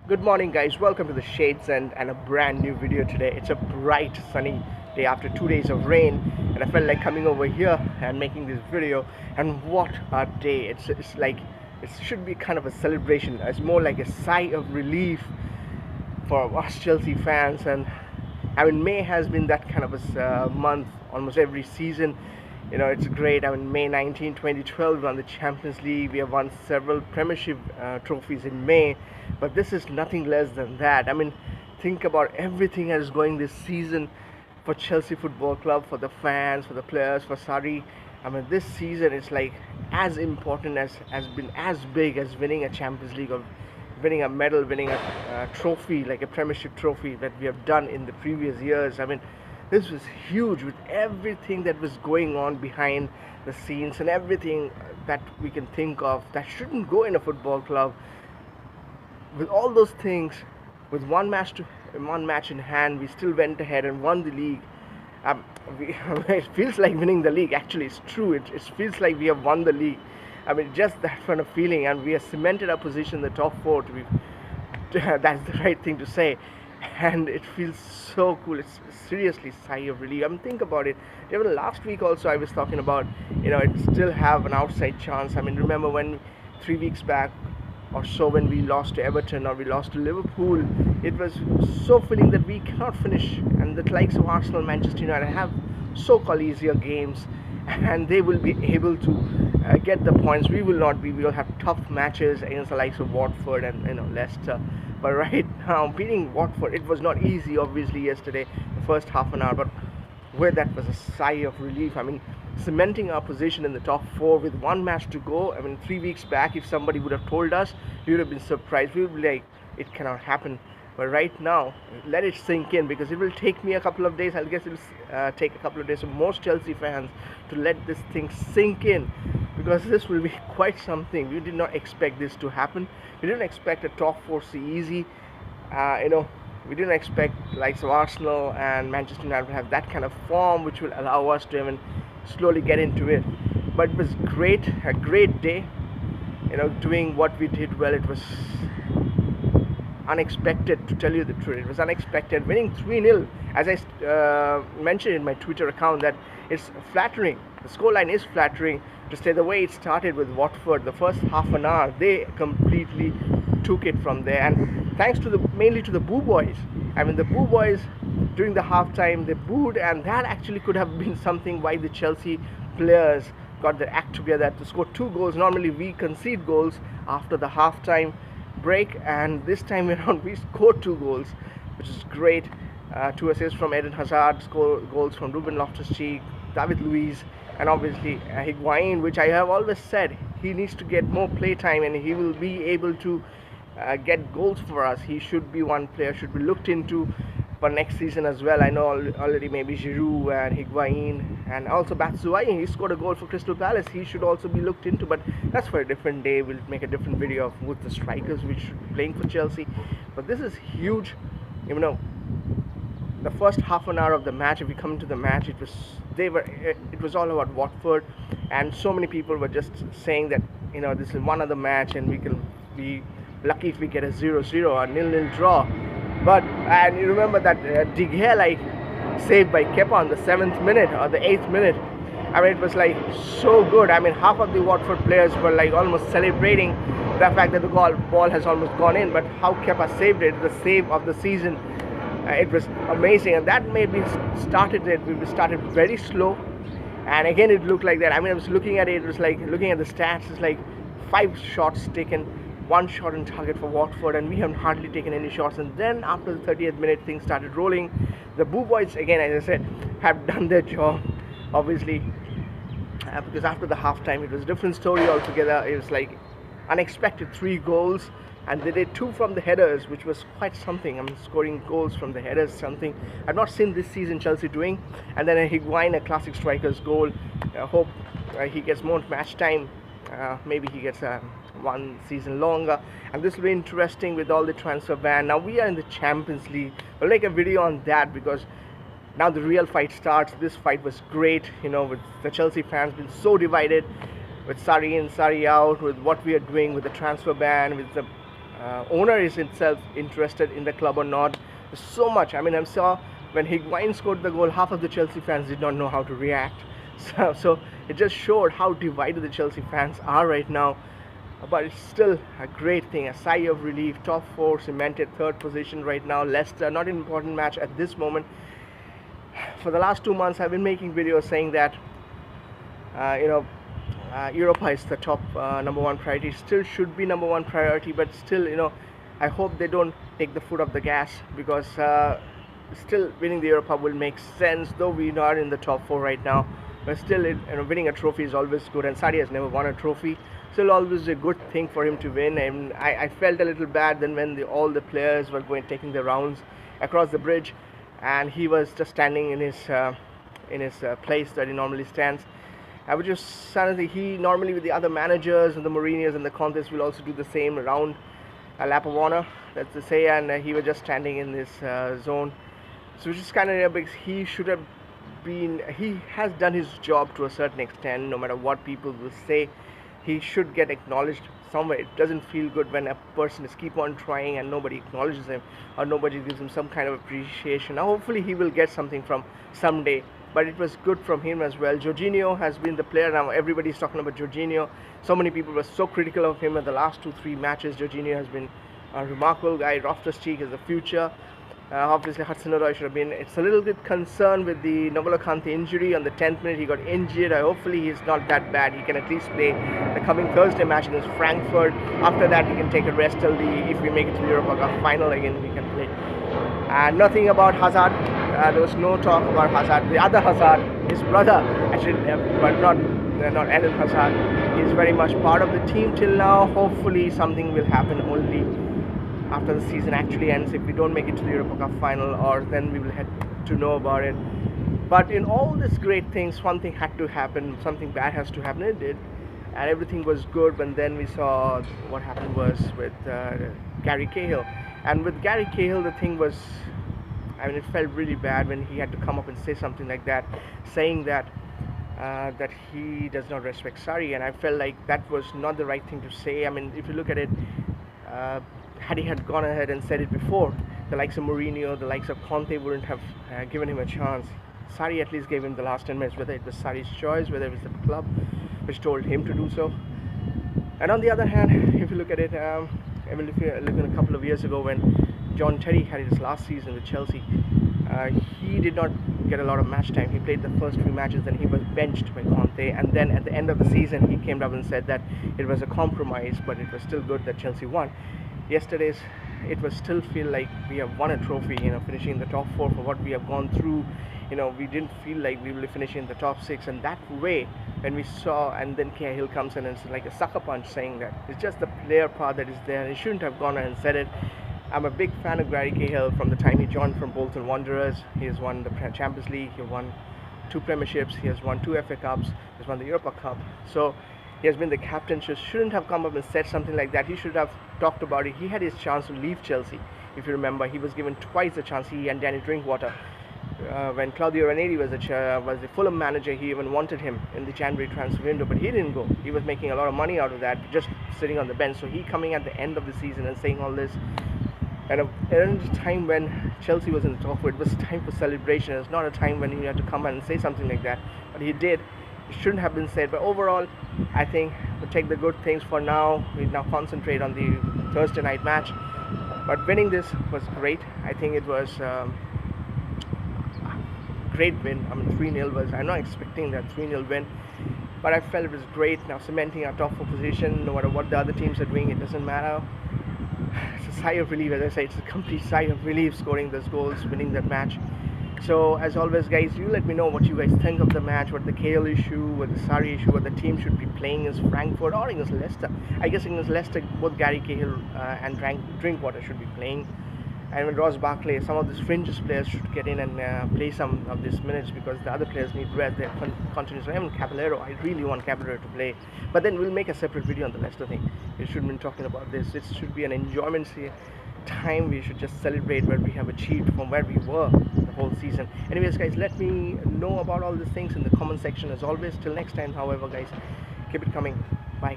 Good morning, guys. Welcome to the Shades and a brand new video today. It's a bright, sunny day after 2 days of rain, and I felt like coming over here and making this video. And what a day! It's like it should be kind of a celebration. It's more like a sigh of relief for us Chelsea fans. And I mean, May has been that kind of a month almost every season. It's great. I mean, May 19, 2012, we won the Champions League. We have won several Premiership trophies in May, but this is nothing less than that. I mean, think about everything that is going this season for Chelsea Football Club, for the fans, for the players, for Sarri. I mean, this season is like as important as has been as big as winning a Champions League or winning a medal, winning a trophy like a Premiership trophy that we have done in the previous years. I mean, this was huge with everything that was going on behind the scenes and everything that we can think of that shouldn't go in a football club. With all those things, with one match in hand, we still went ahead and won the league. It feels like winning the league. Actually, it's true. It feels like we have won the league. I mean, just that kind of feeling, and we have cemented our position in the top four. That's the right thing to say, and it feels so cool. It's seriously sigh of relief. I mean, think about it. Even last week also, I was talking about, it still have an outside chance. I mean, remember when 3 weeks back or so when we lost to Everton or we lost to Liverpool, it was so feeling that we cannot finish, and the likes of Arsenal, Manchester United have so-called easier games, and they will be able to get the points. We will not be. We will have tough matches against the likes of Watford and Leicester. But right now, beating Watford, it was not easy. Obviously, yesterday, the first half an hour, but where that was a sigh of relief. I mean, cementing our position in the top four with one match to go. I mean, 3 weeks back, if somebody would have told us, we would have been surprised. We would be like, it cannot happen. But right now, let it sink in, because it will take me a couple of days. I guess it will take a couple of days for most Chelsea fans to let this thing sink in, because this will be quite something. We did not expect this to happen. We didn't expect a top four so easy. We didn't expect likes of Arsenal and Manchester United to have that kind of form, which will allow us to even slowly get into it. But it was great, a great day. Doing what we did well. It was unexpected, to tell you the truth. It was unexpected. Winning 3-0, as I mentioned in my Twitter account, that it's flattering. The scoreline is flattering to say the way it started with Watford. The first half an hour, they completely took it from there, and thanks to mainly to the Boo Boys. I mean, the Boo Boys during the halftime, they booed, and that actually could have been something why the Chelsea players got their act together to score 2 goals. Normally we concede goals after the halftime break, and this time around we scored 2 goals, which is great. 2 assists from Eden Hazard, goals from Ruben Loftus-Cheek, David Luiz, and obviously Higuain, which I have always said he needs to get more play time, and he will be able to get goals for us. He should be one player should be looked into for next season as well. I know already maybe Giroud and Higuain, and also Batshuayi. He scored a goal for Crystal Palace. He should also be looked into, but that's for a different day. We'll make a different video of who's the strikers which should be playing for Chelsea. But this is huge. The first half an hour of the match, if we come to the match, it was all about Watford, and so many people were just saying that this is one other match and we can be lucky if we get a 0-0 or 0-0 draw. And you remember that De Gea saved by Kepa on the 7th minute or the 8th minute. I mean, it was like so good. I mean, half of the Watford players were like almost celebrating the fact that the ball has almost gone in, but how Kepa saved it, the save of the season. It was amazing, and that made me started it. We started very slow, and again it looked like that. I mean, I was looking at it. It was like looking at the stats. It's like 5 shots taken, 1 shot on target for Watford, and we haven't hardly taken any shots. And then after the 30th minute, things started rolling. The Boo Boys, again, as I said, have done their job, obviously, because after the halftime, it was a different story altogether. It was like unexpected 3 goals. And they did 2 from the headers, which was quite something. I mean, scoring goals from the headers, something I've not seen this season Chelsea doing. And then a Higuain, a classic striker's goal. I hope he gets more match time. Maybe he gets 1 season longer. And this will be interesting with all the transfer ban. Now we are in the Champions League. We'll make a video on that, because now the real fight starts. This fight was great, with the Chelsea fans being so divided, with Sarri in, Sarri out, with what we are doing with the transfer ban, with the owner is itself interested in the club or not. There's so much. I mean, I saw when Higuain scored the goal, half of the Chelsea fans did not know how to react. So it just showed how divided the Chelsea fans are right now. But it's still a great thing, a sigh of relief. Top four cemented, third position right now. Leicester, not an important match at this moment. For the last 2 months, I've been making videos saying that Europa is the top number one priority. Still should be number one priority, but still, I hope they don't take the foot off the gas, because still winning the Europa will make sense. Though we are in the top four right now, but still, winning a trophy is always good. And Sarri has never won a trophy. Still, always a good thing for him to win. And I felt a little bad then when all the players were taking the rounds across the bridge, and he was just standing in his place that he normally stands. I would just suddenly, he normally with the other managers and the Mourinhos and the Contes will also do the same around a lap of honor, that's to say, and he was just standing in this zone. So it's just kind of because he should have been, he has done his job to a certain extent. No matter what people will say, he should get acknowledged somewhere. It doesn't feel good when a person is keep on trying and nobody acknowledges him or nobody gives him some kind of appreciation. Now hopefully he will get something from someday, but it was good from him as well. Jorginho has been the player. Now everybody's talking about Jorginho. So many people were so critical of him in the last 2-3 matches. Jorginho has been a remarkable guy. Loftus-Cheek is the future. Obviously Hudson-Odoi should have been. It's a little bit concerned with the N'Golo Kante injury. On the 10th minute he got injured. Hopefully he's not that bad. He can at least play the coming Thursday match against Frankfurt. After that he can take a rest till if we make it to the Europa Cup final again, we can play. And nothing about Hazard. There was no talk about Hazard. The other Hazard, his brother, actually, but not Eden Hazard. He's very much part of the team till now. Hopefully something will happen only after the season actually ends, if we don't make it to the Europa Cup final, or then we will have to know about it. But in all these great things, one thing had to happen, something bad has to happen. It did, and everything was good. But then we saw what happened was with Gary Cahill. And with Gary Cahill, the thing was, I mean, it felt really bad when he had to come up and say something like that, saying that that he does not respect Sarri. And I felt like that was not the right thing to say. I mean, if you look at it, had he had gone ahead and said it before, the likes of Mourinho, the likes of Conte wouldn't have given him a chance. Sarri at least gave him the last 10 minutes, whether it was Sarri's choice, whether it was the club which told him to do so. And on the other hand, if you look at it, I mean, if you look at a couple of years ago when John Terry had his last season with Chelsea, he did not get a lot of match time. He played the first 3 matches, then he was benched by Conte, and then at the end of the season he came up and said that it was a compromise, but it was still good that Chelsea won. Yesterday's, it was still feel like we have won a trophy, finishing in the top 4 for what we have gone through. We didn't feel like we will finish in the top 6, and that way when we saw, and then Cahill comes in and it's like a sucker punch saying that it's just the player part that is there. He shouldn't have gone and said it. I'm a big fan of Gary Cahill from the time he joined from Bolton Wanderers. He has won the Champions League, he won 2 premierships, he has won 2 FA Cups, he has won the Europa Cup. So he has been the captain. Just shouldn't have come up and said something like that. He should have talked about it. He had his chance to leave Chelsea. If you remember, he was given twice a chance, he and Danny Drinkwater. When Claudio Ranieri was the Fulham manager, he even wanted him in the January transfer window, but he didn't go. He was making a lot of money out of that, just sitting on the bench. So he coming at the end of the season and saying all this. And at a time when Chelsea was in the top 4, it was time for celebration. It's not a time when you had to come and say something like that. But he did. It shouldn't have been said. But overall, I think we'll take the good things for now. We now concentrate on the Thursday night match. But winning this was great. I think it was great win. I mean, 3-0 was, I'm not expecting that 3-0 win, but I felt it was great. Now cementing our top 4 position, no matter what the other teams are doing, it doesn't matter. It's a sigh of relief. As I say, it's a complete sigh of relief scoring those goals, winning that match. So as always guys, you let me know what you guys think of the match, what the Cahill issue, what the Sarri issue, what the team should be playing against Frankfurt or against Leicester. I guess against Leicester, both Gary Cahill and Drinkwater should be playing. And with Ross Barkley, some of these fringes players should get in and play some of these minutes, because the other players need rest. They're continuously. Even Caballero, I really want Caballero to play. But then we'll make a separate video on the Leicester thing. We shouldn't be talking about this. It should be an enjoyment time. We should just celebrate what we have achieved from where we were the whole season. Anyways guys, let me know about all these things in the comment section as always. Till next time, however guys, keep it coming. Bye.